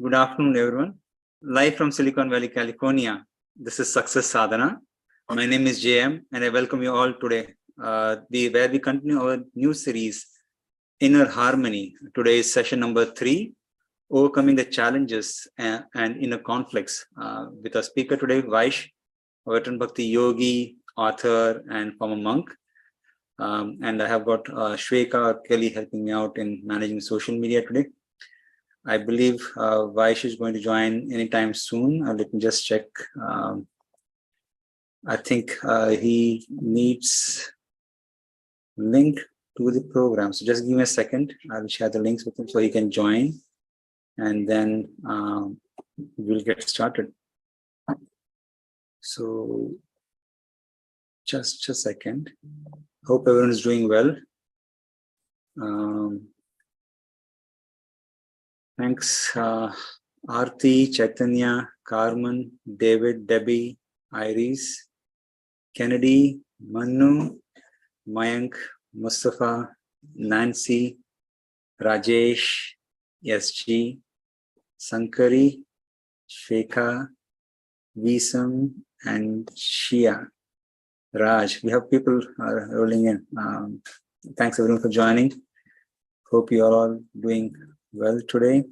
Good afternoon, everyone. Live from Silicon Valley, California. This is Success Sadhana. My name is JM, and I welcome you all today, where we continue our new series, Inner Harmony. Today is session number 3, Overcoming the Challenges and Inner Conflicts. With our speaker today, Vaish, a veteran Bhakti yogi, author, and former monk. And I have got Shweka Kelly helping me out in managing social media today. I believe Vaish is going to join anytime soon. Let me just check. I think he needs link to the program. So just give me a second. I'll share the links with him so he can join. And then we'll get started. So just a second. Hope everyone is doing well. Thanks, Aarti, Chaitanya, Carmen, David, Debbie, Iris, Kennedy, Manu, Mayank, Mustafa, Nancy, Rajesh, SG, Sankari, Shekha, Visam, and Shia. Raj, we have people rolling in. Thanks everyone for joining. Hope you are all doing well today.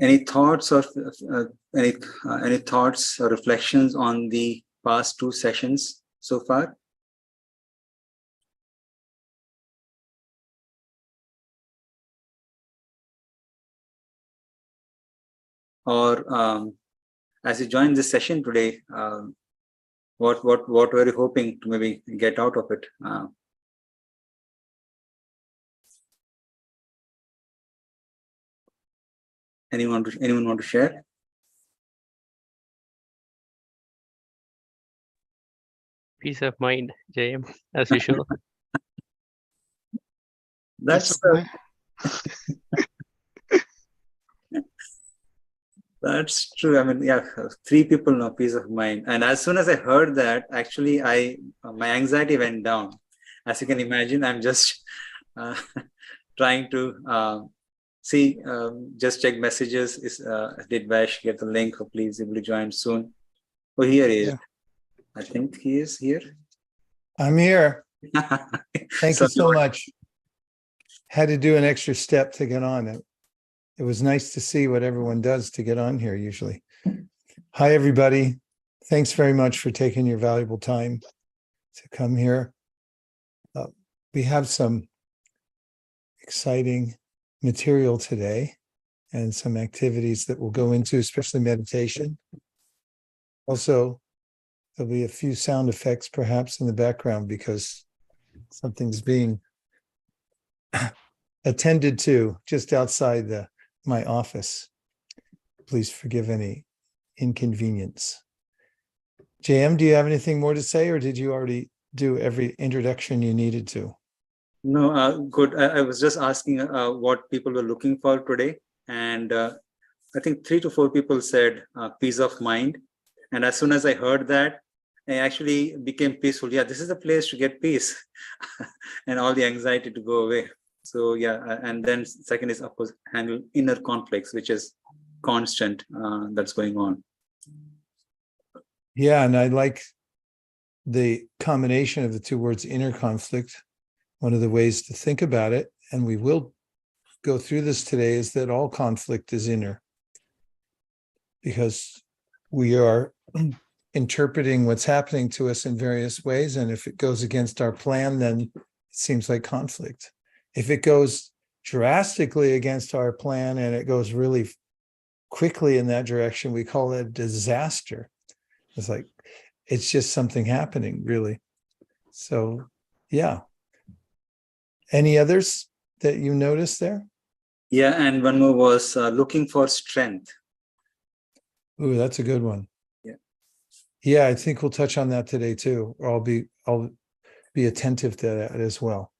Any thoughts or any thoughts or reflections on the past 2 sessions so far? Or as you join this session today, what were you hoping to maybe get out of it? Anyone want to share? Peace of mind, JM, as usual. That's that's true. I mean, yeah, 3 people know peace of mind. And as soon as I heard that, actually, my anxiety went down. As you can imagine, I'm just trying to see, just check messages. Did Vash get the link? Oh, please, able to join soon. Oh, here he is. Yeah. I think he is here. I'm here. Thank you so much. Had to do an extra step to get on it. It was nice to see what everyone does to get on here usually. Hi, everybody. Thanks very much for taking your valuable time to come here. We have some exciting material today and some activities that we'll go into, especially meditation. Also, there'll be a few sound effects perhaps in the background because something's being attended to just outside my office. Please forgive any inconvenience. JM, do you have anything more to say, or did you already do every introduction you needed to? No, good. I was just asking what people were looking for today. And I think 3 to 4 people said peace of mind. And as soon as I heard that, I actually became peaceful. Yeah, this is a place to get peace and all the anxiety to go away. So yeah, and then second is, of course, handle inner conflicts, which is constant that's going on. Yeah, and I like the combination of the 2 words, inner conflict. One of the ways to think about it, and we will go through this today, is that all conflict is inner. Because we are interpreting what's happening to us in various ways, and if it goes against our plan, then it seems like conflict. If it goes drastically against our plan and it goes really quickly in that direction, we call it a disaster. It's like, it's just something happening, really. So, yeah. Any others that you noticed there? Yeah, and one more was looking for strength. Ooh, that's a good one. Yeah. Yeah, I think we'll touch on that today too. Or I'll be attentive to that as well.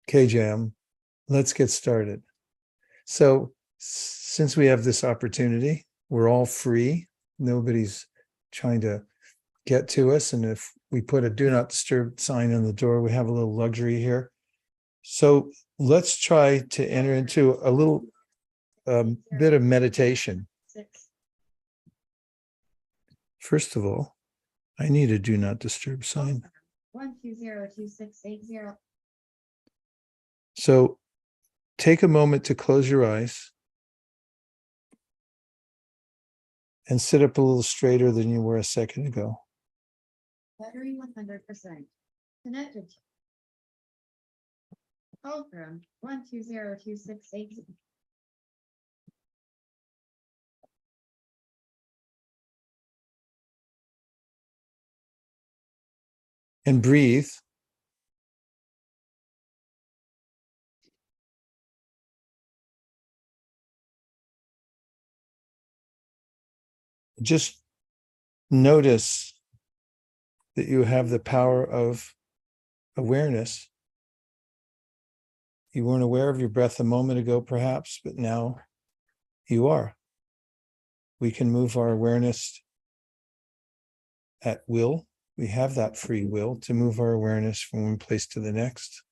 Okay, Jam, let's get started. So since we have this opportunity, we're all free. Nobody's trying to get to us. And if we put a do not disturb sign on the door, we have a little luxury here. So let's try to enter into a little bit of meditation. First of all, I need a do not disturb sign. 1202680. So take a moment to close your eyes and sit up a little straighter than you were a second ago. Battery 100%. Connected. Call from 1202680. And breathe. Just notice that you have the power of awareness. You weren't aware of your breath a moment ago, perhaps, but now you are. We can move our awareness at will. We have that free will to move our awareness from one place to the next.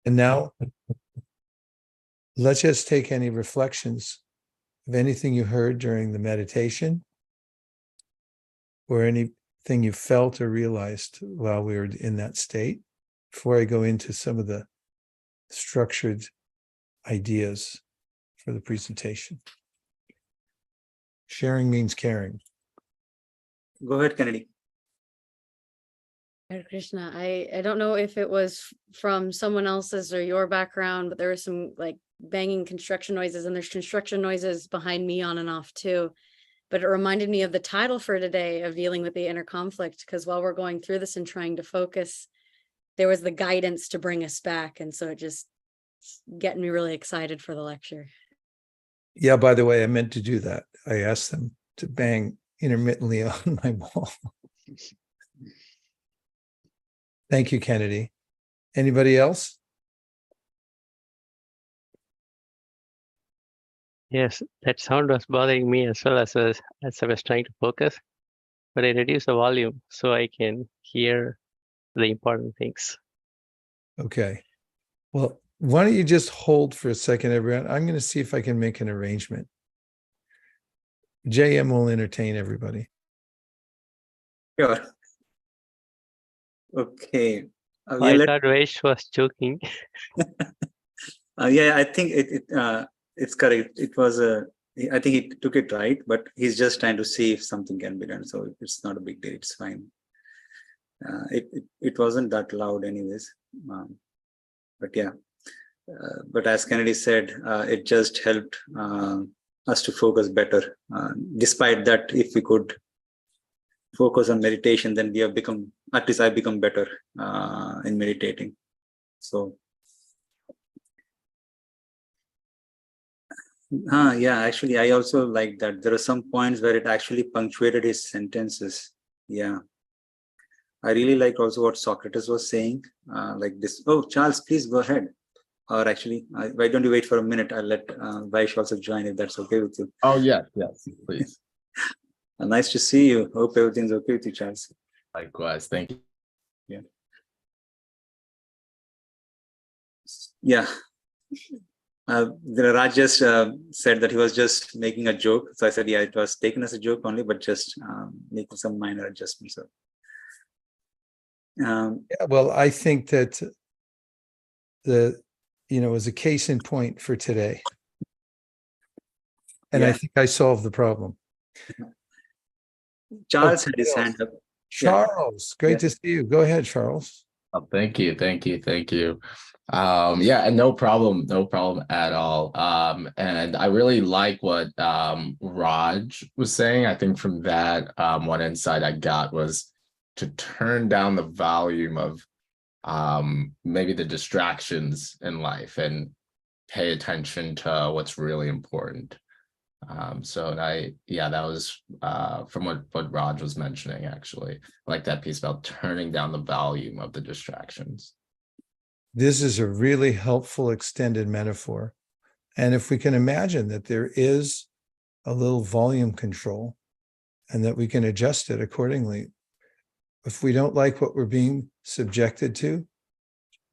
And now let's just take any reflections of anything you heard during the meditation or anything you felt or realized while we were in that state before I go into some of the structured ideas for the presentation. Sharing means caring. Go ahead, Kennedy. Hare Krishna, I don't know if it was from someone else's or your background, but there was some like banging construction noises, and there's construction noises behind me on and off too. But it reminded me of the title for today of dealing with the inner conflict, because while we're going through this and trying to focus, there was the guidance to bring us back. And so it just getting me really excited for the lecture. Yeah, by the way, I meant to do that. I asked them to bang intermittently on my wall. Thank you, Kennedy. Anybody else? Yes, that sound was bothering me as well as I was trying to focus, but I reduced the volume so I can hear the important things. Okay. Well, why don't you just hold for a second, everyone? I'm going to see if I can make an arrangement. JM will entertain everybody. Sure. Okay. I thought Vaish was joking. Yeah, I think it's correct. It was I think he took it right, but he's just trying to see if something can be done. So it's not a big deal. It's fine. It wasn't that loud, anyways. But yeah. But as Kennedy said, it just helped us to focus better. Despite that, if we could focus on meditation, then we have become, at least I become better in meditating. So, yeah, actually, I also like that. There are some points where it actually punctuated his sentences. Yeah. I really like also what Socrates was saying, like this. Oh, Charles, please go ahead. Or actually, why don't you wait for a minute? I'll let Vaish also join if that's okay with you. Oh, yes, please. Nice to see you. Hope everything's okay with you, Charles. Likewise, thank you. Yeah. Yeah. Raj just said that he was just making a joke. So I said, yeah, it was taken as a joke only, but just making some minor adjustments. Yeah, well, I think that was a case in point for today. And Yeah. I think I solved the problem. Charles had his hand up. Charles, great to see you. Go ahead, Charles. Oh, thank you. Yeah, and no problem at all. And I really like what Raj was saying. I think from that, one insight I got was to turn down the volume of maybe the distractions in life and pay attention to what's really important. That was from what Raj was mentioning, actually. I like that piece about turning down the volume of the distractions. This is a really helpful extended metaphor. And if we can imagine that there is a little volume control and that we can adjust it accordingly, if we don't like what we're being subjected to,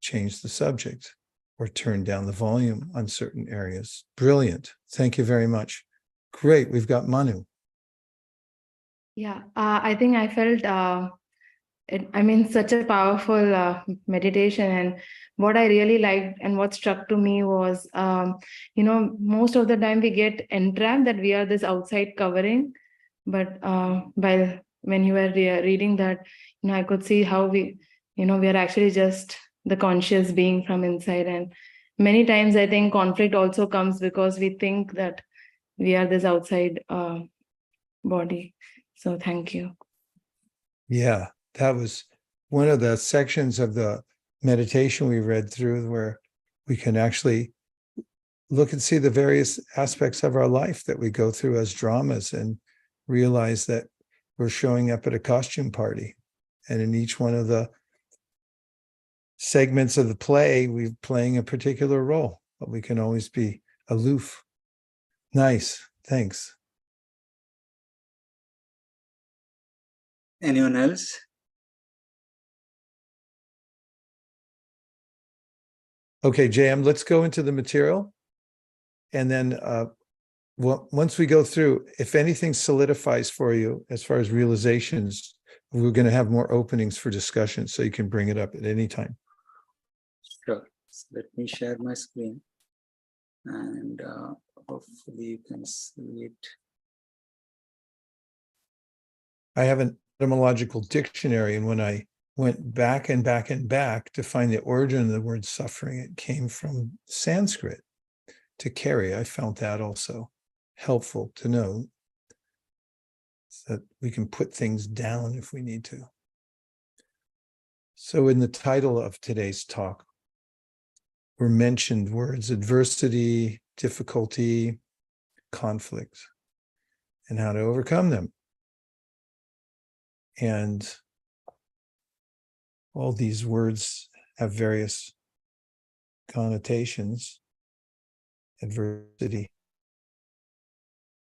change the subject or turn down the volume on certain areas. Brilliant. Thank you very much. Great. We've got Manu. Yeah, I think I felt, such a powerful meditation. And what I really liked and what struck to me was, most of the time we get entrapped that we are this outside covering. But when you were reading that, I could see how we are actually just the conscious being from inside. And many times I think conflict also comes because we think that we are this outside body. So thank you. Yeah, that was one of the sections of the meditation we read through where we can actually look and see the various aspects of our life that we go through as dramas and realize that we're showing up at a costume party. And in each one of the segments of the play, we're playing a particular role, but we can always be aloof. Nice. Thanks. Anyone else? Okay, JM, let's go into the material. And then once we go through, if anything solidifies for you as far as realizations, we're going to have more openings for discussion, so you can bring it up at any time. Sure. So let me share my screen, and hopefully you can see it. I have an etymological dictionary, and when I went back and back and back to find the origin of the word suffering, it came from Sanskrit, to carry. I found that also helpful to know, so that we can put things down if we need to. So in the title of today's talk, were mentioned words adversity, difficulty, conflict, and how to overcome them. And all these words have various connotations. Adversity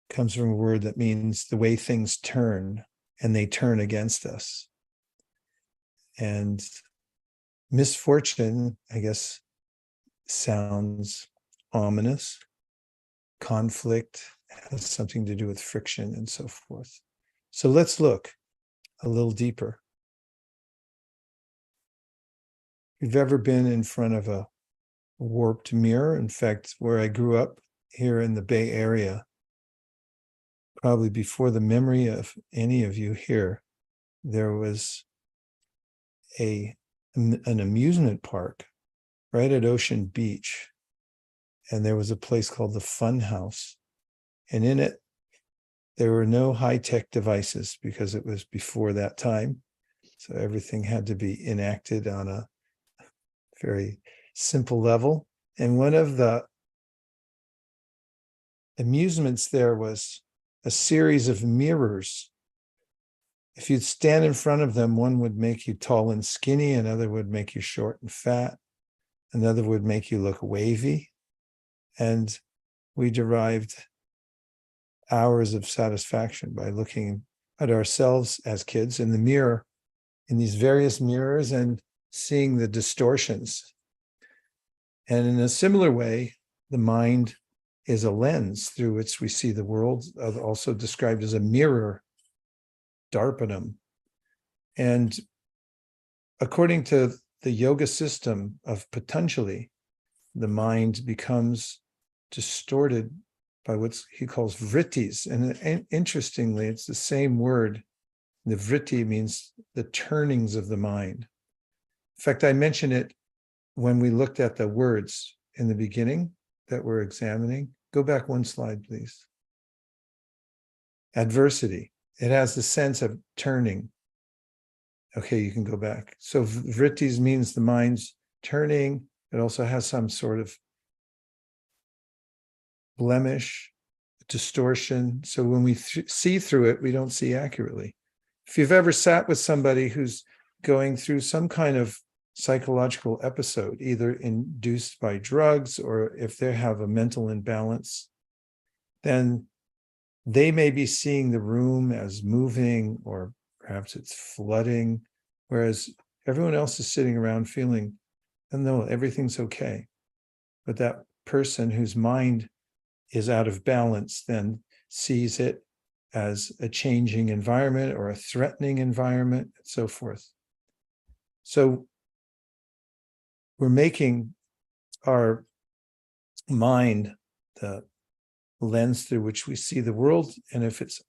comes from a word that means the way things turn, and they turn against us. And misfortune, I guess, sounds ominous. Conflict has something to do with friction and so forth. So let's look a little deeper. If you've ever been in front of a warped mirror, in fact, where I grew up here in the Bay Area, probably before the memory of any of you here, there was an amusement park right at Ocean Beach. And there was a place called the Fun House. And in it, there were no high-tech devices because it was before that time. So everything had to be enacted on a very simple level. And one of the amusements there was a series of mirrors. If you'd stand in front of them, one would make you tall and skinny, another would make you short and fat, another would make you look wavy. And we derived hours of satisfaction by looking at ourselves as kids in the mirror, in these various mirrors, and seeing the distortions. And in a similar way, the mind is a lens through which we see the world, also described as a mirror, darpanam. And according to the yoga system of Patanjali, the mind becomes distorted by what he calls vrittis. And interestingly, it's the same word. The vritti means the turnings of the mind. In fact, I mentioned it when we looked at the words in the beginning that we're examining. Go back one slide, please. Adversity. It has the sense of turning. Okay, you can go back. So vrittis means the mind's turning. It also has some sort of blemish, distortion. So when we see through it, we don't see accurately. If you've ever sat with somebody who's going through some kind of psychological episode, either induced by drugs or if they have a mental imbalance, then they may be seeing the room as moving, or perhaps it's flooding, whereas everyone else is sitting around feeling, oh, no, everything's okay. But that person whose mind is out of balance then sees it as a changing environment or a threatening environment, and so forth. So we're making our mind the lens through which we see the world. And if it's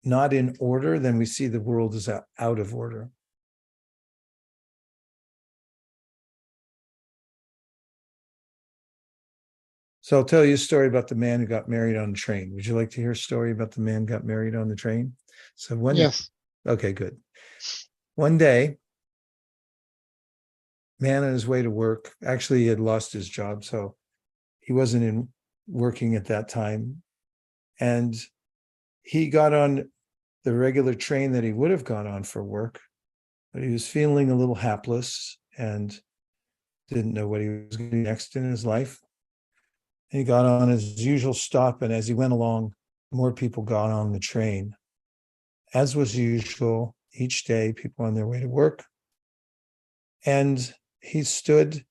not in order, then we see the world as out of order. So I'll tell you a story about the man who got married on the train. Would you like to hear a story about the man who got married on the train? So Yes. Okay, good. One day, man on his way to work, actually he had lost his job, so he wasn't working at that time. And he got on the regular train that he would have gone on for work, but he was feeling a little hapless and didn't know what he was going to do next in his life. And he got on his usual stop, and as he went along, more people got on the train. As was usual, each day, people on their way to work. And he stood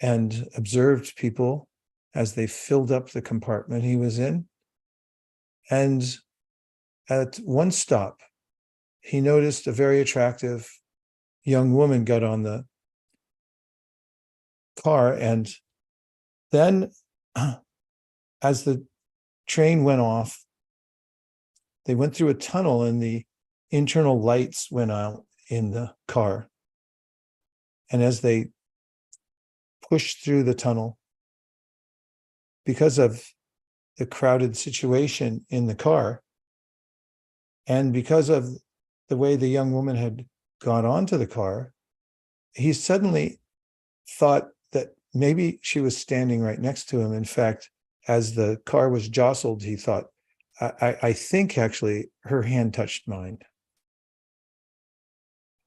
and observed people as they filled up the compartment he was in. And at one stop, he noticed a very attractive young woman got on the car. And then as the train went off, they went through a tunnel and the internal lights went out in the car. And as they pushed through the tunnel, because of the crowded situation in the car, and because of the way the young woman had got onto the car, he suddenly thought that maybe she was standing right next to him. In fact, as the car was jostled, he thought, I think actually her hand touched mine.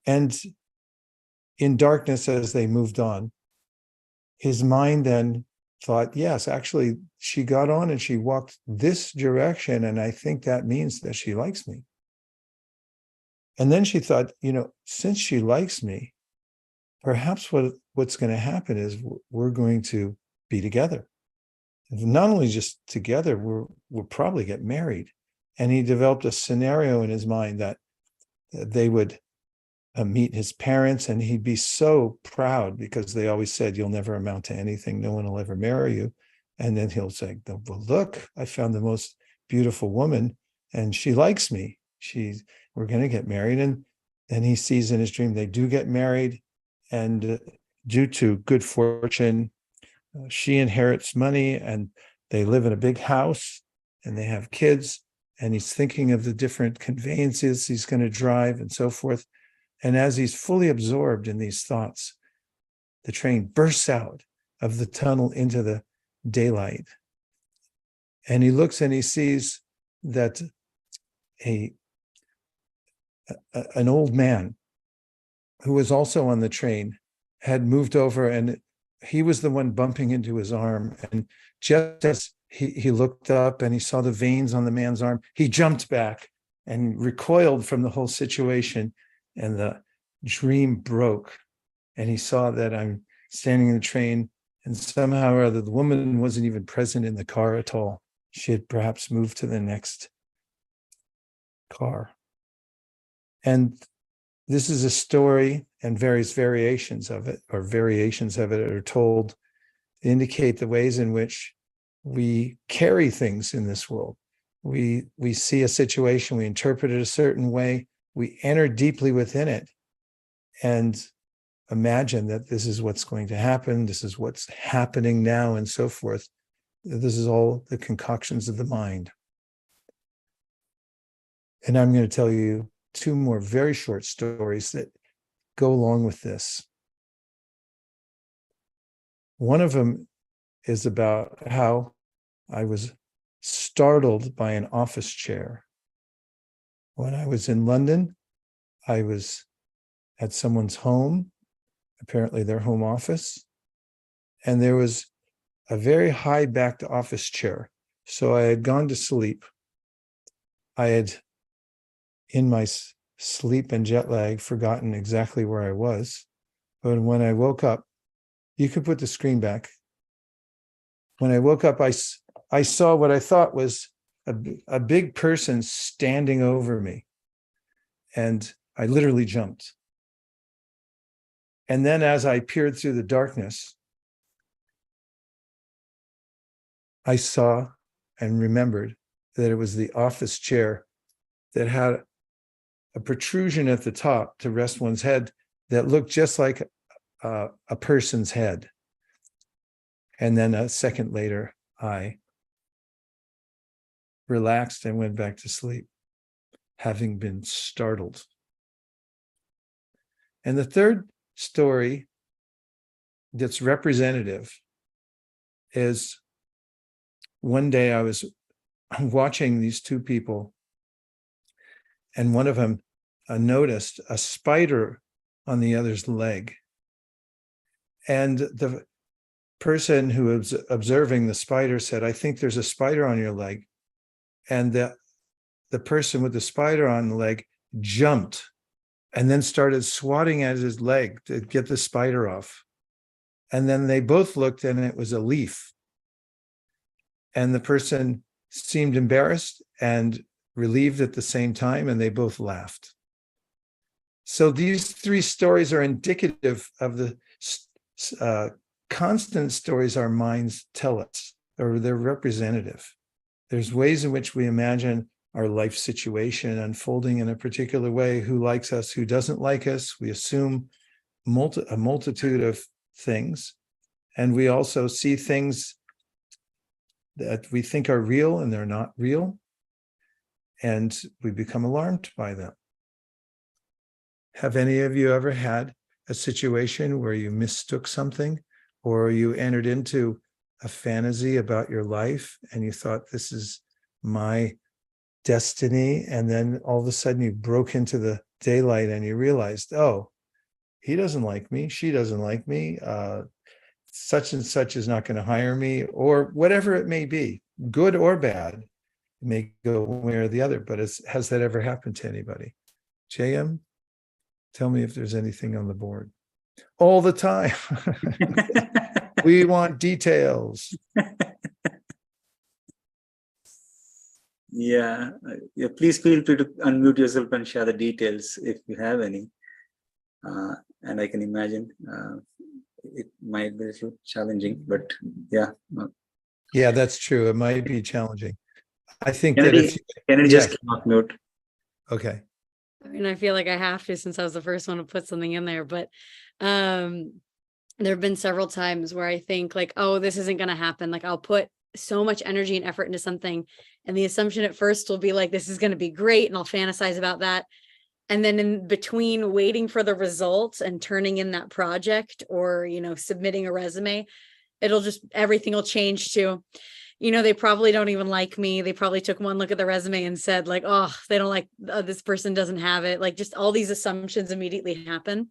And in darkness, as they moved on, his mind then thought, yes, actually, she got on and she walked this direction, and I think that means that she likes me. And then she thought, since she likes me, perhaps what's going to happen is we're going to be together. Not only just together, we'll probably get married. And he developed a scenario in his mind that they would meet his parents, and he'd be so proud because they always said, you'll never amount to anything. No one will ever marry you. And then he'll say, well, look, I found the most beautiful woman and she likes me. We're going to get married. And then he sees in his dream, they do get married. And due to good fortune, she inherits money and they live in a big house and they have kids. And he's thinking of the different conveyances he's going to drive and so forth. And as he's fully absorbed in these thoughts, the train bursts out of the tunnel into the daylight. And he looks and he sees that an old man who was also on the train had moved over, and he was the one bumping into his arm. And just as he looked up and he saw the veins on the man's arm, he jumped back and recoiled from the whole situation. And the dream broke, and he saw that I'm standing in the train, and somehow or other the woman wasn't even present in the car at all. She had perhaps moved to the next car. And this is a story, and various variations of it are told to indicate the ways in which we carry things in this world. We see a situation, we interpret it a certain way, we enter deeply within it and imagine that this is what's going to happen, this is what's happening now, and so forth. This is all the concoctions of the mind. And I'm going to tell you two more very short stories that go along with this. One of them is about how I was startled by an office chair. When I was in London, I was at someone's home, apparently their home office, and there was a very high-backed office chair. So I had gone to sleep. I had, in my sleep and jet lag, forgotten exactly where I was. But when I woke up, you could put the screen back. When I woke up, I saw what I thought was a big person standing over me. And I literally jumped. And then as I peered through the darkness, I saw and remembered that it was the office chair that had a protrusion at the top to rest one's head that looked just like a person's head. And then a second later, I relaxed and went back to sleep, having been startled. And the third story that's representative is one day I was watching these two people, and one of them noticed a spider on the other's leg. And the person who was observing the spider said, I think there's a spider on your leg. And the person with the spider on the leg jumped and then started swatting at his leg to get the spider off. And then they both looked and it was a leaf. And the person seemed embarrassed and relieved at the same time, and they both laughed. So these three stories are indicative of the constant stories our minds tell us, or they're representative. There's ways in which we imagine our life situation unfolding in a particular way, who likes us, who doesn't like us. We assume a multitude of things, and we also see things that we think are real and they're not real, and we become alarmed by them. Have any of you ever had a situation where you mistook something, or you entered into a fantasy about your life and you thought, this is my destiny, and then all of a sudden you broke into the daylight and you realized, oh, he doesn't like me, she doesn't like me, such and such is not going to hire me, or whatever it may be, good or bad. It may go one way or the other, but has that ever happened to anybody? JM, tell me if there's anything on the board. All the time. We want details. Yeah, please feel free to unmute yourself and share the details if you have any. And I can imagine it might be a little challenging, but yeah. Yeah, that's true. It might be challenging. I think Kennedy, that if Kennedy yes. just came off mute. Okay. I mean, I feel like I have to, since I was the first one to put something in there, but there have been several times where I think like, oh, this isn't going to happen. Like I'll put so much energy and effort into something, and the assumption at first will be like, this is going to be great, and I'll fantasize about that. And then in between waiting for the results and turning in that project, or, you know, submitting a resume, it'll just, everything will change to, you know, they probably don't even like me. They probably took one look at the resume and said like, oh, they don't like, this person doesn't have it. Like just all these assumptions immediately happen.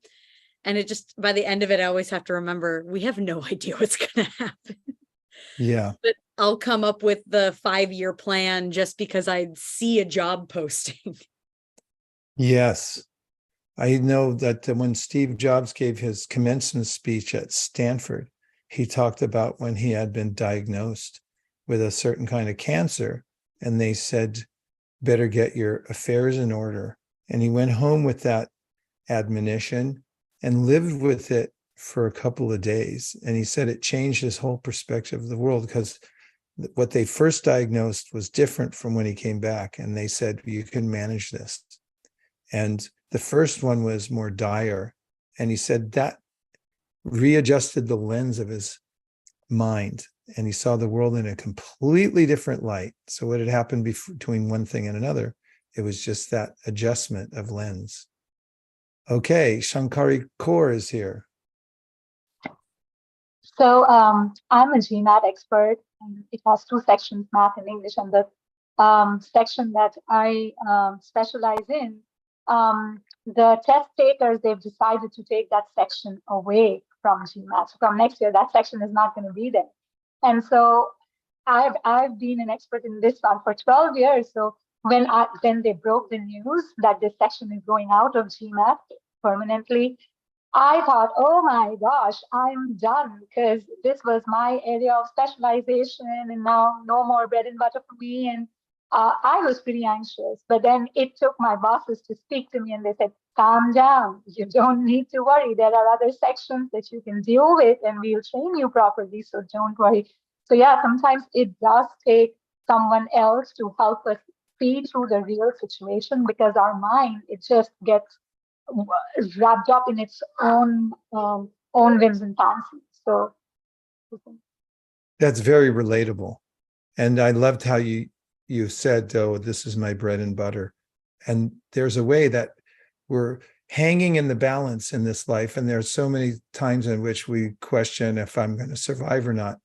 And it just, by the end of it, I always have to remember, we have no idea what's going to happen. Yeah. But I'll come up with the 5-year plan just because I see a job posting. Yes. I know that when Steve Jobs gave his commencement speech at Stanford, he talked about when he had been diagnosed with a certain kind of cancer, and they said, better get your affairs in order. And he went home with that admonition and lived with it for a couple of days. And he said it changed his whole perspective of the world, because what they first diagnosed was different from when he came back. And they said, you can manage this. And the first one was more dire. And he said that readjusted the lens of his mind, and he saw the world in a completely different light. So what had happened between one thing and another, it was just that adjustment of lens. Okay, Shankari Kaur is here. So I'm a GMAT expert, and it has 2 sections, math and English. And the section that I specialize in, the test takers, they've decided to take that section away from GMAT. So from next year, that section is not going to be there. And so I've been an expert in this one for 12 years. So when they broke the news that this section is going out of GMAT permanently, I thought, oh my gosh, I'm done, because this was my area of specialization, and now no more bread and butter for me. And I was pretty anxious. But then it took my bosses to speak to me, and they said, calm down. You don't need to worry. There are other sections that you can deal with, and we'll train you properly. So don't worry. So yeah, sometimes it does take someone else to help us see through the real situation, because our mind, it just gets wrapped up in its own whims and fancies. So That's very relatable. And I loved how you said, oh, this is my bread and butter. And there's a way that we're hanging in the balance in this life. And there's so many times in which we question if I'm going to survive or not.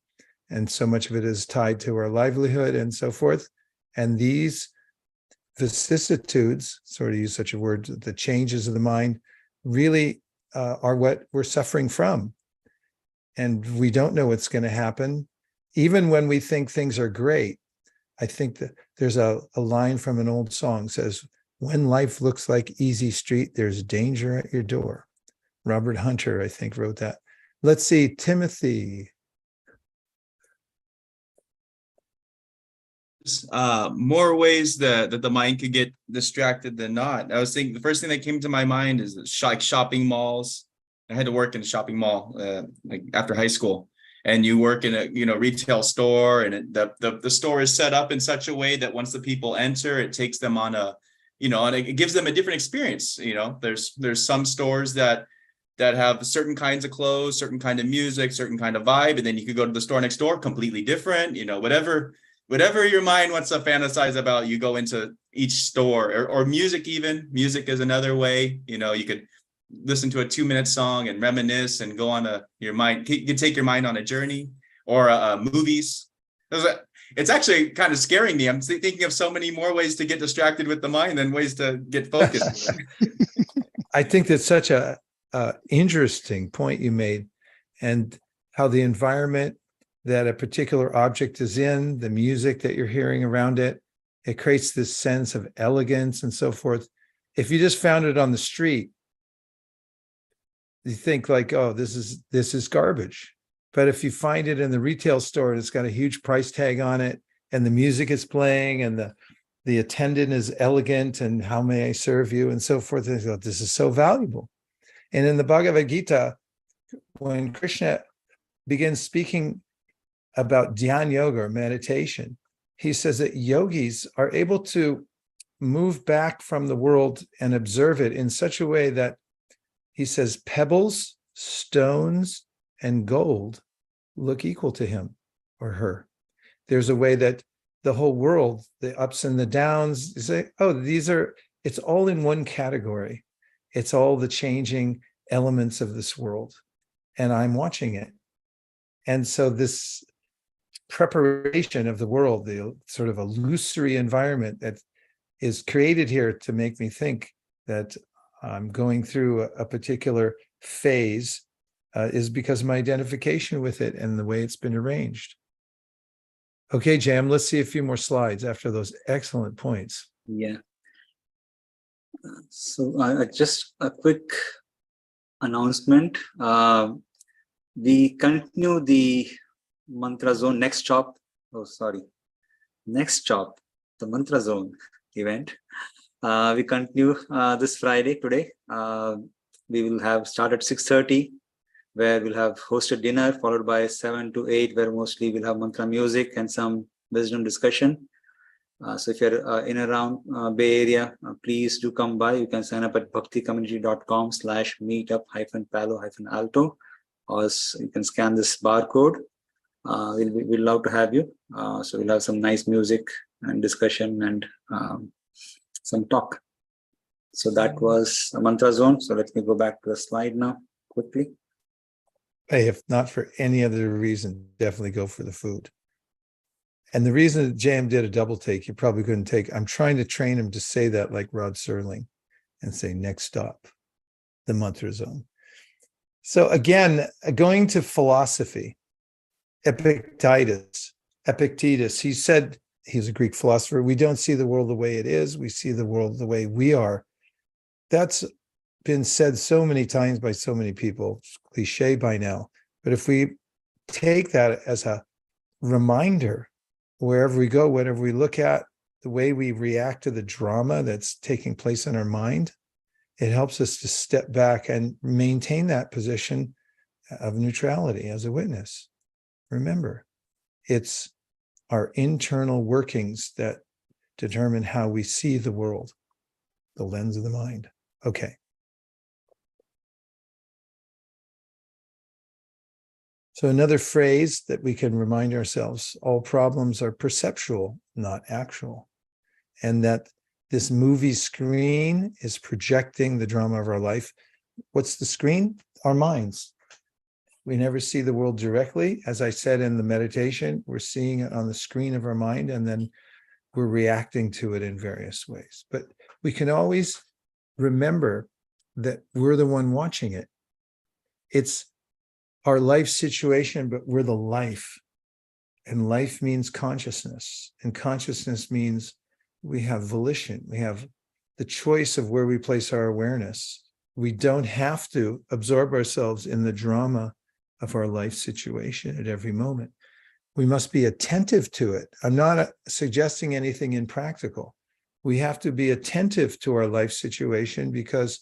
And so much of it is tied to our livelihood and so forth. And these vicissitudes, sort of use such a word, the changes of the mind, really are what we're suffering from. And we don't know what's going to happen. Even when we think things are great, I think that there's a line from an old song says, when life looks like easy street, there's danger at your door. Robert Hunter, I think, wrote that. Let's see, Timothy. More ways that the mind could get distracted than not. I was thinking the first thing that came to my mind is like shopping malls. I had to work in a shopping mall like after high school, and you work in a retail store, and the store is set up in such a way that once the people enter, it takes them on it gives them a different experience. There's some stores that have certain kinds of clothes, certain kind of music, certain kind of vibe, and then you could go to the store next door, completely different. Whatever your mind wants to fantasize about, you go into each store, or music. Even music is another way. You could listen to a 2-minute song and reminisce and go on your mind. You could take your mind on a journey, or movies. It's actually kind of scaring me. I'm thinking of so many more ways to get distracted with the mind than ways to get focused. I think that's such a interesting point you made, and how the environment that a particular object is in, the music that you're hearing around it, it creates this sense of elegance and so forth. If you just found it on the street, you think like, oh, this is garbage. But if you find it in the retail store and it's got a huge price tag on it, and the music is playing, and the attendant is elegant, and how may I serve you, and so forth, and go, this is so valuable. And in the Bhagavad Gita, when Krishna begins speaking about Dhyan Yoga, or meditation, he says that yogis are able to move back from the world and observe it in such a way that, he says, pebbles, stones, and gold look equal to him or her. There's a way that the whole world, the ups and the downs, you say, oh, it's all in one category. It's all the changing elements of this world, and I'm watching it. And so this preparation of the world, the sort of illusory environment that is created here to make me think that I'm going through a particular phase, is because of my identification with it and the way it's been arranged. Okay, Jam, let's see a few more slides after those excellent points. Yeah. So just a quick announcement. We continue the Mantra Zone Next Chop, the Mantra Zone event. We continue this Friday today. We will have start at 6:30, where we'll have hosted dinner, followed by 7 to 8, where mostly we'll have mantra music and some wisdom discussion. So if you're in and around Bay Area, please do come by. You can sign up at bhakticommunity.com/meetup-palo-alto, or you can scan this barcode. We'll love to have you. So we'll have some nice music and discussion and some talk. So that was a Mantra Zone. So let me go back to the slide now quickly. Hey, if not for any other reason, definitely go for the food. And the reason that Jam did a double take, you probably couldn't take. I'm trying to train him to say that like Rod Serling and say, next stop, the Mantra Zone. So again, going to philosophy, Epictetus, he said, he's a Greek philosopher, we don't see the world the way it is, we see the world the way we are. That's been said so many times by so many people, it's cliche by now. But if we take that as a reminder, wherever we go, whatever we look at, the way we react to the drama that's taking place in our mind, it helps us to step back and maintain that position of neutrality as a witness. Remember, it's our internal workings that determine how we see the world, the lens of the mind. Okay. So another phrase that we can remind ourselves, all problems are perceptual, not actual. And that this movie screen is projecting the drama of our life. What's the screen? Our minds. We never see the world directly. As I said in the meditation, we're seeing it on the screen of our mind, and then we're reacting to it in various ways. But we can always remember that we're the one watching it. It's our life situation, but we're the life. And life means consciousness. And consciousness means we have volition. We have the choice of where we place our awareness. We don't have to absorb ourselves in the drama of our life situation at every moment. We must be attentive to it. I'm not suggesting anything impractical. We have to be attentive to our life situation because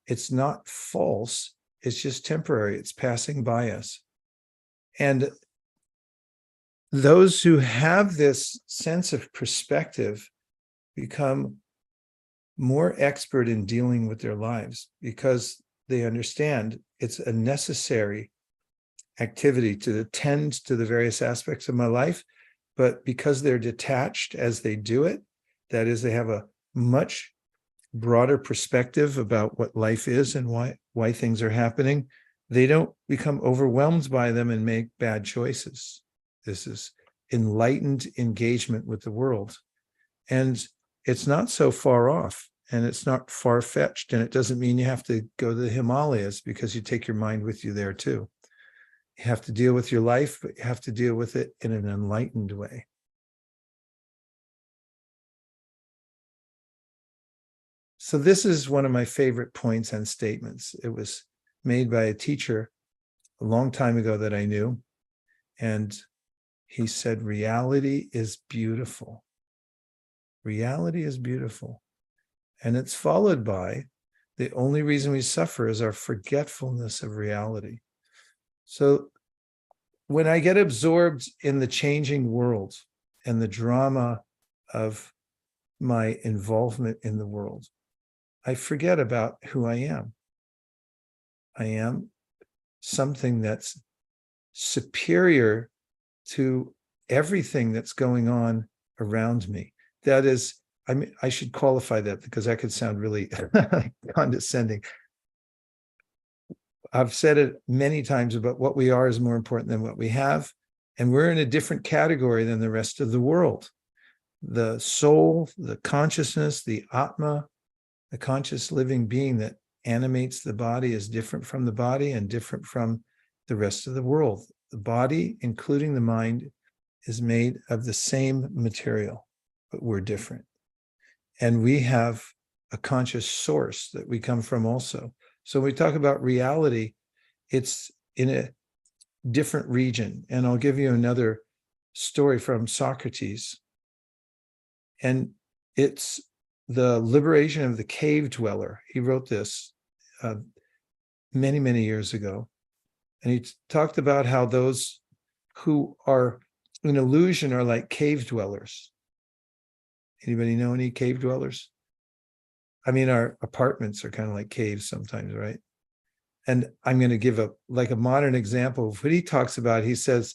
it's not false. It's just temporary. It's passing by us. And those who have this sense of perspective become more expert in dealing with their lives because they understand it's a necessary activity to attend to the various aspects of my life. But because they're detached as they do it, that is, they have a much broader perspective about what life is and why things are happening, they don't become overwhelmed by them and make bad choices. This is enlightened engagement with the world. And it's not so far off and it's not far-fetched. And it doesn't mean you have to go to the Himalayas because you take your mind with you there too. You have to deal with your life, but you have to deal with it in an enlightened way. So this is one of my favorite points and statements. It was made by a teacher a long time ago that I knew. And he said, reality is beautiful. Reality is beautiful. And it's followed by the only reason we suffer is our forgetfulness of reality. So when I get absorbed in the changing world and the drama of my involvement in the world, I forget about who I am. I am something that's superior to everything that's going on around me. That is, I should qualify that because that could sound really condescending. I've said it many times about what we are is more important than what we have. And we're in a different category than the rest of the world. The soul, the consciousness, the Atma, the conscious living being that animates the body is different from the body and different from the rest of the world. The body, including the mind, is made of the same material, but we're different. And we have a conscious source that we come from also. So when we talk about reality, it's in a different region. And I'll give you another story from Socrates. And it's the liberation of the cave dweller. He wrote this many, many years ago. And he talked about how those who are in illusion are like cave dwellers. Anybody know any cave dwellers? I mean, our apartments are kind of like caves sometimes, right? And I'm going to give a modern example of what he talks about. He says,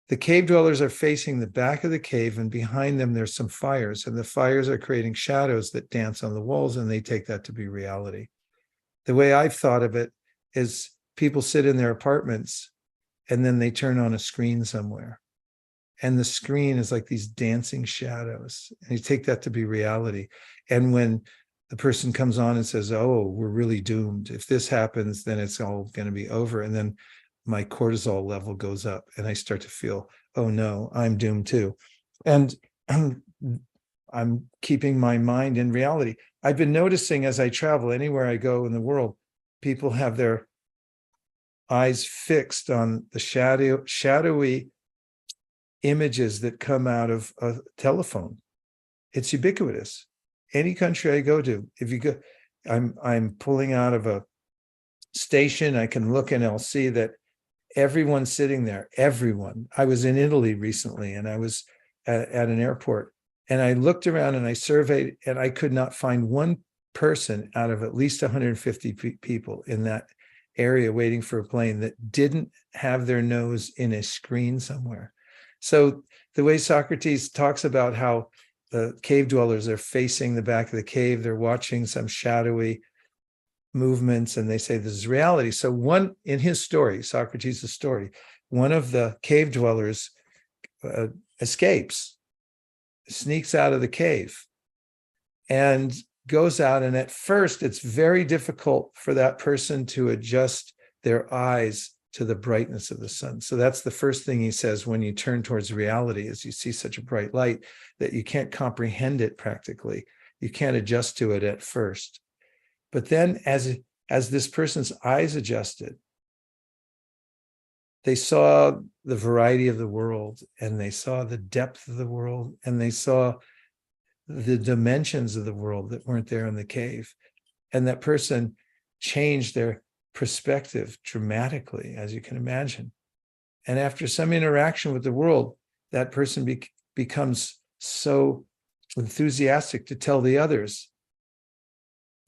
the cave dwellers are facing the back of the cave, and behind them there's some fires, and the fires are creating shadows that dance on the walls, and they take that to be reality. The way I've thought of it is people sit in their apartments and then they turn on a screen somewhere. And the screen is like these dancing shadows, and you take that to be reality. And when the person comes on and says, oh, we're really doomed. If this happens, then it's all going to be over. And then my cortisol level goes up and I start to feel, oh no, I'm doomed too. And I'm keeping my mind in reality. I've been noticing as I travel anywhere I go in the world, people have their eyes fixed on the shadowy images that come out of a telephone. It's ubiquitous. Any country I go to, if you go, I'm pulling out of a station, I can look and I'll see that everyone's sitting there, everyone. I was in Italy recently and I was at an airport and I looked around and I surveyed and I could not find one person out of at least 150 people in that area waiting for a plane that didn't have their nose in a screen somewhere. So the way Socrates talks about how the cave dwellers are facing the back of the cave, they're watching some shadowy movements, and they say this is reality. So one, in his story, Socrates' story, one of the cave dwellers escapes, sneaks out of the cave, and goes out. And at first, it's very difficult for that person to adjust their eyes to the brightness of the sun. So that's the first thing he says when you turn towards reality, is you see such a bright light that you can't comprehend it practically. You can't adjust to it at first. But then as this person's eyes adjusted, They saw the variety of the world, and they saw the depth of the world, and they saw the dimensions of the world that weren't there in the cave. And that person changed their perspective dramatically, as you can imagine. And after some interaction with the world, that person becomes so enthusiastic to tell the others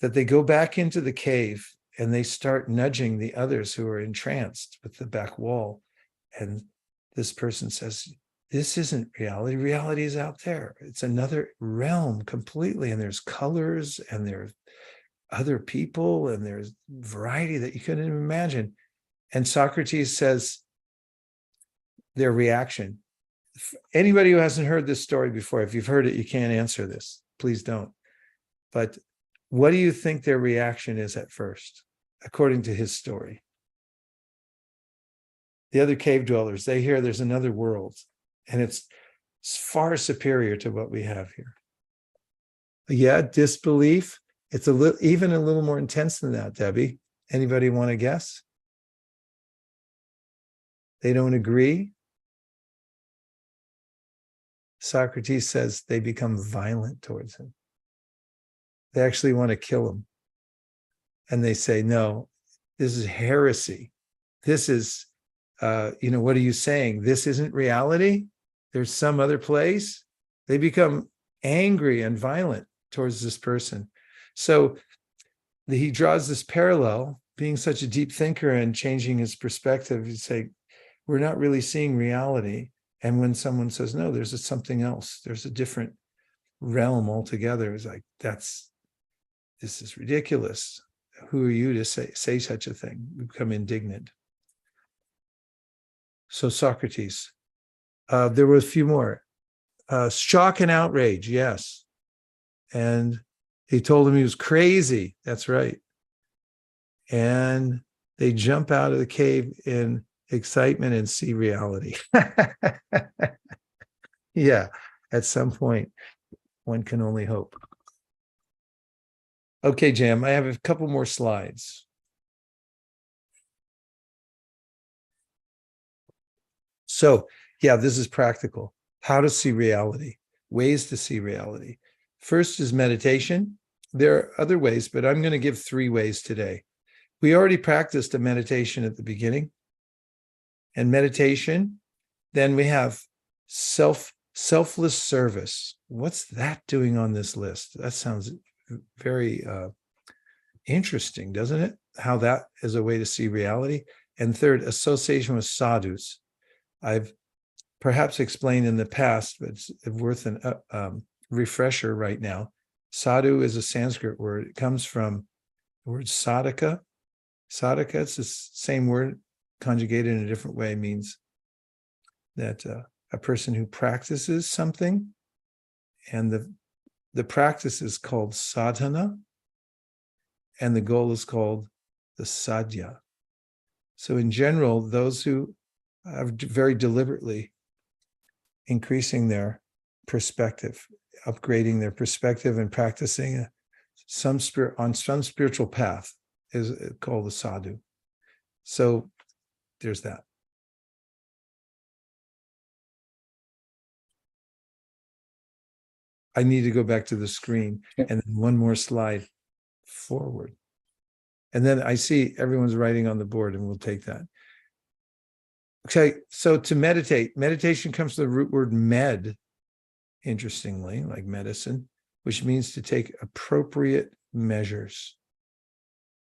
that they go back into the cave and they start nudging the others who are entranced with the back wall. And this person says, this isn't reality. Reality is out there. It's another realm completely. And there's colors, and there's other people, and there's variety that you couldn't even imagine. And Socrates says their reaction. Anybody who hasn't heard this story before, if you've heard it, you can't answer this. Please don't. But what do you think their reaction is at first, according to his story? The other cave dwellers, they hear there's another world, and it's far superior to what we have here. Yeah, disbelief. It's even a little more intense than that, Debbie. Anybody want to guess? They don't agree. Socrates says they become violent towards him. They actually want to kill him. And they say, no, this is heresy. This is, what are you saying? This isn't reality? There's some other place? They become angry and violent towards this person. So he draws this parallel, being such a deep thinker and changing his perspective. He'd say, we're not really seeing reality. And when someone says, no, there's something else, there's a different realm altogether, it's like, this is ridiculous. Who are you to say such a thing? We become indignant. So Socrates, there were a few more. Shock and outrage, yes. And he told him he was crazy. That's right. And they jump out of the cave in excitement and see reality. Yeah, at some point, one can only hope. Okay, Jam, I have a couple more slides. So, yeah, this is practical. How to see reality, ways to see reality. First is meditation. There are other ways, but I'm going to give 3 ways today. We already practiced a meditation at the beginning. And meditation, then we have selfless service. What's that doing on this list? That sounds very interesting, doesn't it? How that is a way to see reality. And third, association with sadhus. I've perhaps explained in the past, but it's worth a refresher right now. Sadhu is a Sanskrit word. It comes from the word sadhaka. Sadhaka, it's the same word conjugated in a different way, means that a person who practices something, and the practice is called sadhana, and the goal is called the sadhya. So in general, those who are very deliberately increasing their perspective, upgrading their perspective and practicing on some spiritual path is called the sadhu. So there's that. I need to go back to the screen and then one more slide forward. And then I see everyone's writing on the board, and we'll take that. Okay, so to meditation comes from the root word med, interestingly, like medicine, which means to take appropriate measures.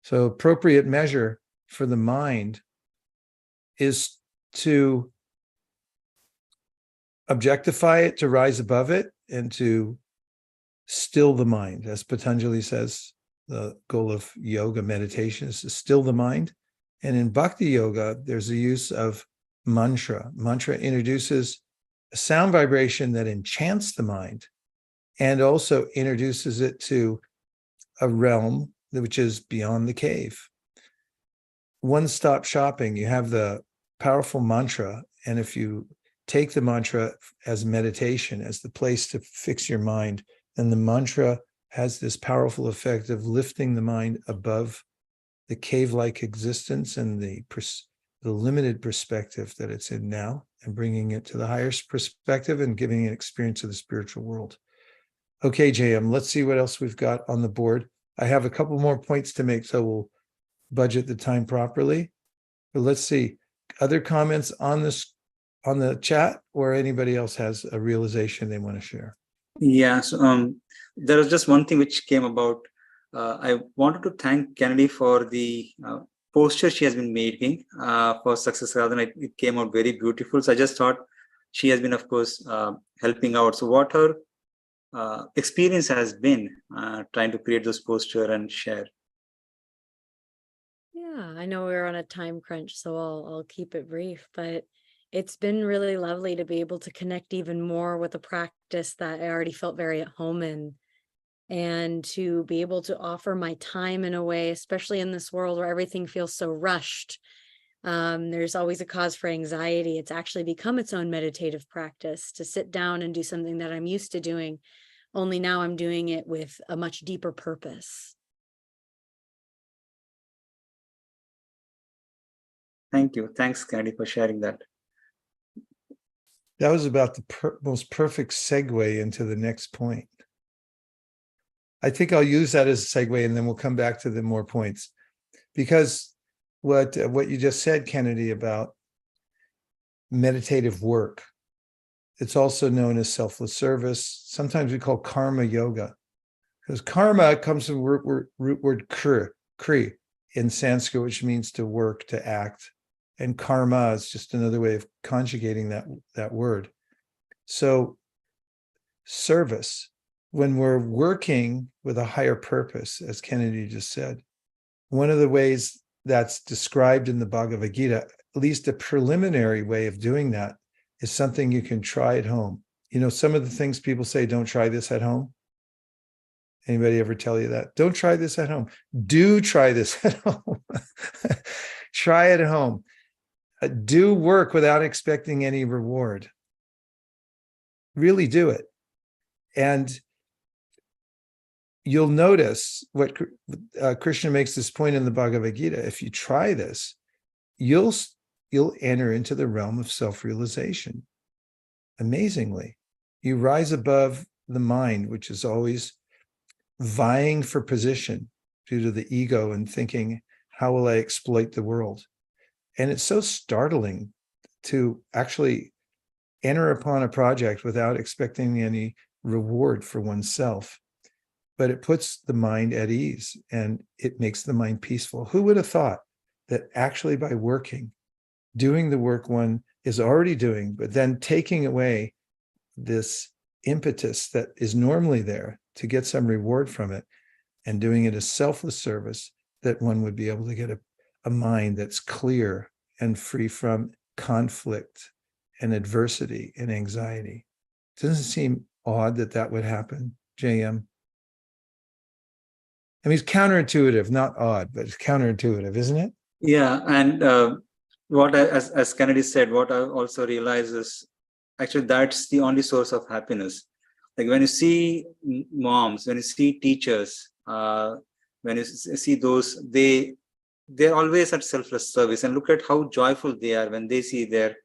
So appropriate measure for the mind is to objectify it, to rise above it, and to still the mind. As Patanjali says, the goal of yoga meditation is to still the mind. And in Bhakti Yoga, there's a use of mantra. Mantra introduces a sound vibration that enchants the mind and also introduces it to a realm which is beyond the cave. One-stop shopping, you have the powerful mantra, and if you take the mantra as meditation, as the place to fix your mind, then the mantra has this powerful effect of lifting the mind above the cave-like existence and the the limited perspective that it's in now and bringing it to the higher perspective and giving an experience of the spiritual world. Okay, JM, let's see what else we've got on the board. I have a couple more points to make, so we'll budget the time properly. But let's see, other comments on this, on the chat, or anybody else has a realization they want to share? Yeah, so there was just one thing which came about. I wanted to thank Kennedy for the posture she has been making for Success Sadhana. It came out very beautiful. So I just thought she has been, of course, helping out. So what her experience has been trying to create those posture and share. Yeah, I know we're on a time crunch, so I'll keep it brief, but it's been really lovely to be able to connect even more with a practice that I already felt very at home in, and to be able to offer my time in a way, especially in this world where everything feels so rushed. There's always a cause for anxiety. It's actually become its own meditative practice to sit down and do something that I'm used to doing, only now I'm doing it with a much deeper purpose. Thank you. Thanks, Kennedy, for sharing that. That was about the most perfect segue into the next point. I think I'll use that as a segue, and then we'll come back to the more points. Because what you just said, Kennedy, about meditative work, it's also known as selfless service. Sometimes we call karma yoga, because karma comes from the root word kri in Sanskrit, which means to work, to act. And karma is just another way of conjugating that word. So service, when we're working with a higher purpose, as Kennedy just said, one of the ways that's described in the Bhagavad Gita, at least a preliminary way of doing that, is something you can try at home. You know, some of the things people say, don't try this at home. Anybody ever tell you that? Don't try this at home. Do try this at home. Try it at home. Do work without expecting any reward. Really do it. And you'll notice what Krishna makes this point in the Bhagavad Gita. If you try this, you'll enter into the realm of self-realization. Amazingly, you rise above the mind, which is always vying for position due to the ego and thinking, how will I exploit the world? And it's so startling to actually enter upon a project without expecting any reward for oneself. But it puts the mind at ease and it makes the mind peaceful. Who would have thought that actually by working, doing the work one is already doing, but then taking away this impetus that is normally there to get some reward from it and doing it as selfless service, that one would be able to get a mind that's clear and free from conflict and adversity and anxiety. Doesn't it seem odd that that would happen, JM? I mean, it's counterintuitive, not odd, but it's counterintuitive, isn't it? Yeah, and as Kennedy said, what I also realize is actually that's the only source of happiness. Like when you see moms, when you see teachers, when you see those, they're always at selfless service, and look at how joyful they are when they see their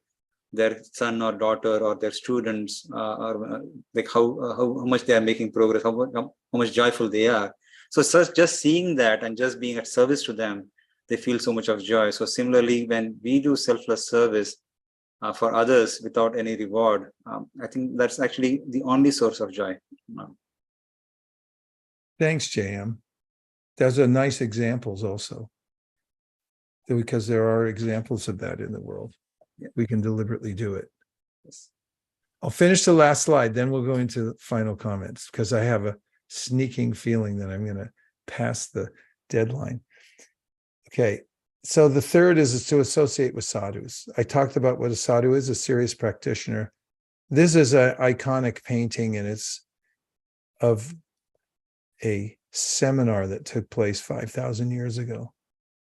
son or daughter or their students, or like how much they are making progress, how much joyful they are. So just seeing that and just being at service to them, they feel so much of joy. So similarly, when we do selfless service for others without any reward, I think that's actually the only source of joy. Thanks, JM. Those are nice examples also, because there are examples of that in the world. Yeah. We can deliberately do it. Yes. I'll finish the last slide, then we'll go into the final comments, because I have a sneaking feeling that I'm going to pass the deadline. Okay, so the third is to associate with sadhus. I talked about what a sadhu is, a serious practitioner. This is an iconic painting, and it's of a seminar that took place 5,000 years ago.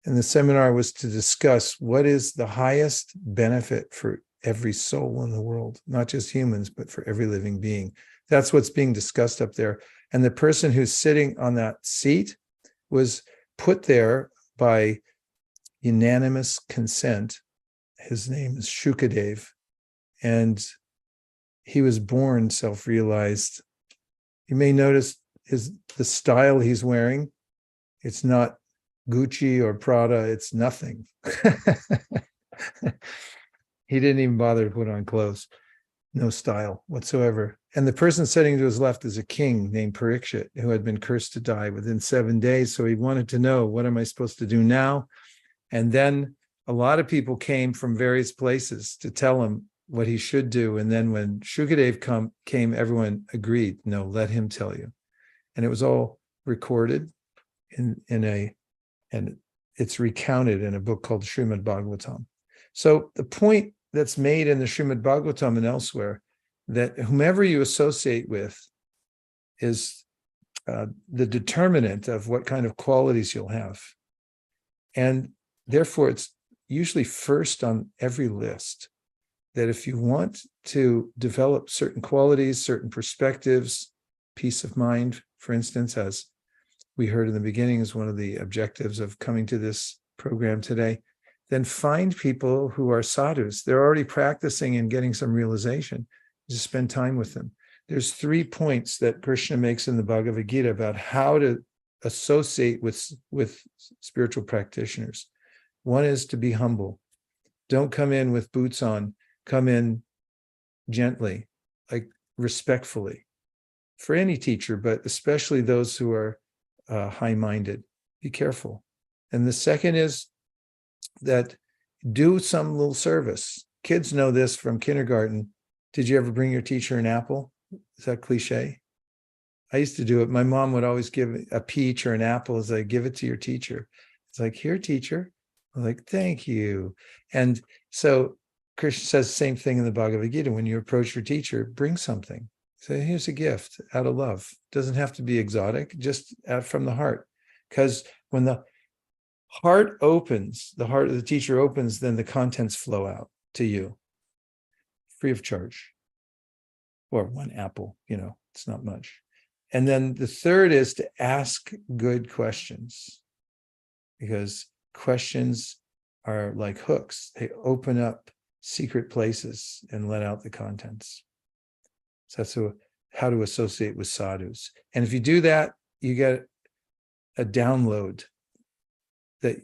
And the seminar was to discuss what is the highest benefit for every soul in the world, not just humans, but for every living being. That's what's being discussed up there. And the person who's sitting on that seat was put there by unanimous consent his name is Shukadev, and he was born self-realized. You may notice the style he's wearing. It's not Gucci or Prada. It's nothing. He didn't even bother to put on clothes. No style whatsoever. And the person sitting to his left is a king named Parikshit, who had been cursed to die within 7 days. So he wanted to know, what am I supposed to do now? And then a lot of people came from various places to tell him what he should do. And then when Shukadev came, everyone agreed, no, let him tell you. And it was all recorded and it's recounted in a book called Srimad Bhagavatam. So the point that's made in the Srimad Bhagavatam and elsewhere, that whomever you associate with is the determinant of what kind of qualities you'll have. And therefore, it's usually first on every list, that if you want to develop certain qualities, certain perspectives, peace of mind, for instance, as we heard in the beginning is one of the objectives of coming to this program today, then find people who are sadhus. They're already practicing and getting some realization. Just spend time with them. There's 3 points that Krishna makes in the Bhagavad Gita about how to associate with spiritual practitioners. One is to be humble. Don't come in with boots on. Come in gently, like respectfully. For any teacher, but especially those who are high-minded. Be careful. And the second is that do some little service. Kids know this from kindergarten. Did you ever bring your teacher an apple? Is that cliche? I used to do it. My mom would always give a peach or an apple as I give it to your teacher. It's like, here, teacher. I'm like, thank you. And so Krishna says the same thing in the Bhagavad Gita. When you approach your teacher, bring something. Say, here's a gift out of love. Doesn't have to be exotic, just out from the heart. Because when the heart opens, the heart of the teacher opens, then the contents flow out to you free of charge. Or one apple, it's not much. And then the third is to ask good questions, because questions are like hooks. They open up secret places and let out the contents. So that's how to associate with sadhus. And if you do that, you get a download that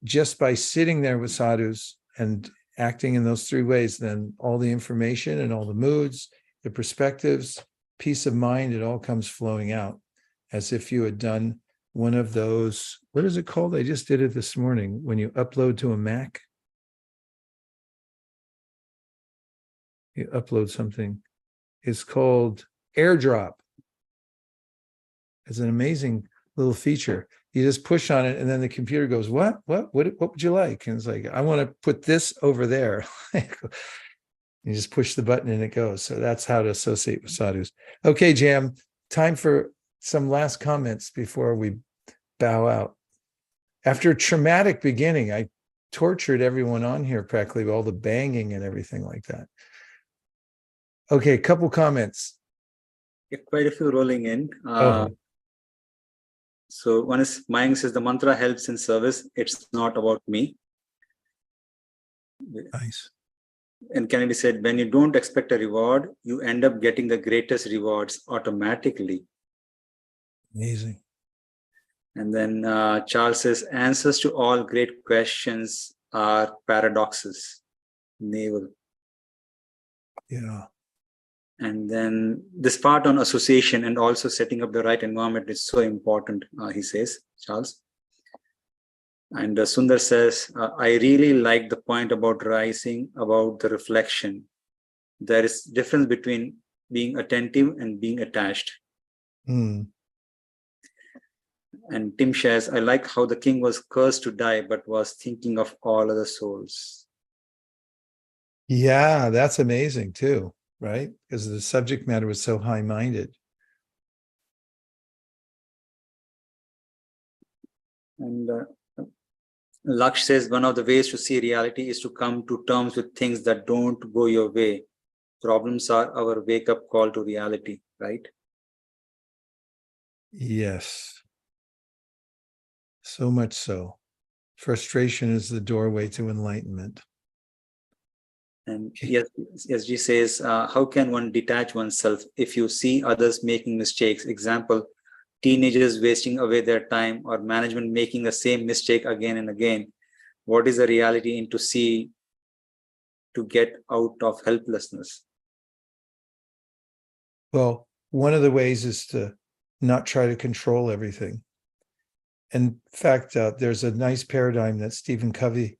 just by sitting there with sadhus and acting in those 3 ways, then all the information and all the moods, the perspectives, peace of mind, it all comes flowing out as if you had done one of those, what is it called? I just did it this morning, when you upload to a Mac. You upload something. It's called AirDrop. It's an amazing little feature. You just push on it and then the computer goes, what would you like? And it's like, I want to put this over there. You just push the button and it goes. So that's how to associate with sadhus. Okay, Jam, time for some last comments before we bow out. After a traumatic beginning, I tortured everyone on here practically with all the banging and everything like that. Okay, a couple comments. Yeah, quite a few rolling in. Oh. So one is, Mayank says, the mantra helps in service. It's not about me. Nice. And Kennedy said, when you don't expect a reward, you end up getting the greatest rewards automatically. Amazing. And then Charles says, answers to all great questions are paradoxes. Naval. Yeah. And then this part on association and also setting up the right environment is so important, he says, Charles. And Sundar says, I really like the point about rising, about the reflection. There is difference between being attentive and being attached. Mm. And Tim shares, I like how the king was cursed to die, but was thinking of all other souls. Yeah, that's amazing too, right? Because the subject matter was so high-minded. And Laksh says, one of the ways to see reality is to come to terms with things that don't go your way. Problems are our wake-up call to reality, right? Yes. So much so. Frustration is the doorway to enlightenment. And yes, SG says, how can one detach oneself if you see others making mistakes? Example, teenagers wasting away their time or management making the same mistake again and again. What is the reality in to see to get out of helplessness? Well, one of the ways is to not try to control everything. In fact, there's a nice paradigm that Stephen Covey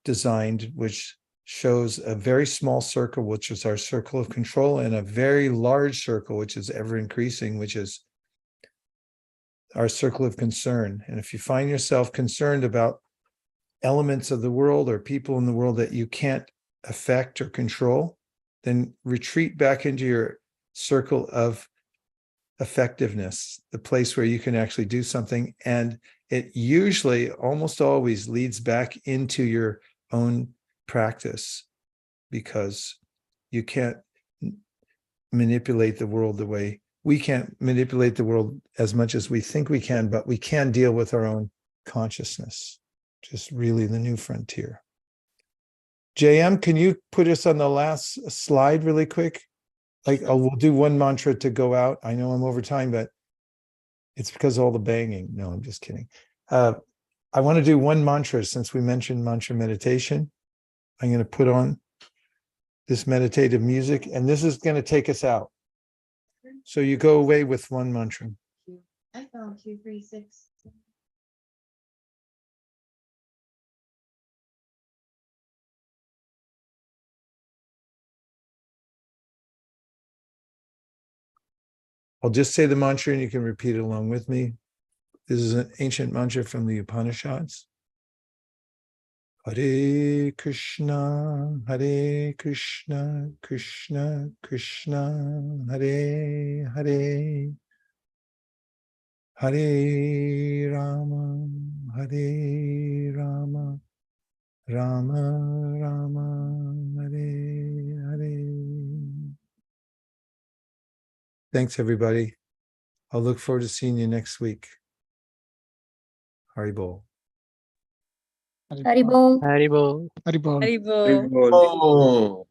designed, which shows a very small circle, which is our circle of control, and a very large circle, which is ever increasing, which is our circle of concern. And if you find yourself concerned about elements of the world or people in the world that you can't affect or control, then retreat back into your circle of effectiveness, the place where you can actually do something. And it usually, almost always, leads back into your own practice, because you can't manipulate the world the way we can't manipulate the world as much as we think we can, but we can deal with our own consciousness, which is really the new frontier. JM, can you put us on the last slide really quick? Like, we'll do one mantra to go out. I know I'm over time, but it's because of all the banging. No, I'm just kidding. I want to do one mantra since we mentioned mantra meditation. I'm going to put on this meditative music, and this is going to take us out. So you go away with one mantra. I found 236. I'll just say the mantra and you can repeat it along with me. This is an ancient mantra from the Upanishads. Hare Krishna, Krishna Krishna, Hare Hare, Hare Rama, Hare Rama, Rama Rama, Hare Hare. Thanks, everybody. I'll look forward to seeing you next week. Haribol. Haribol. Haribol. Haribol. Haribol. Oh.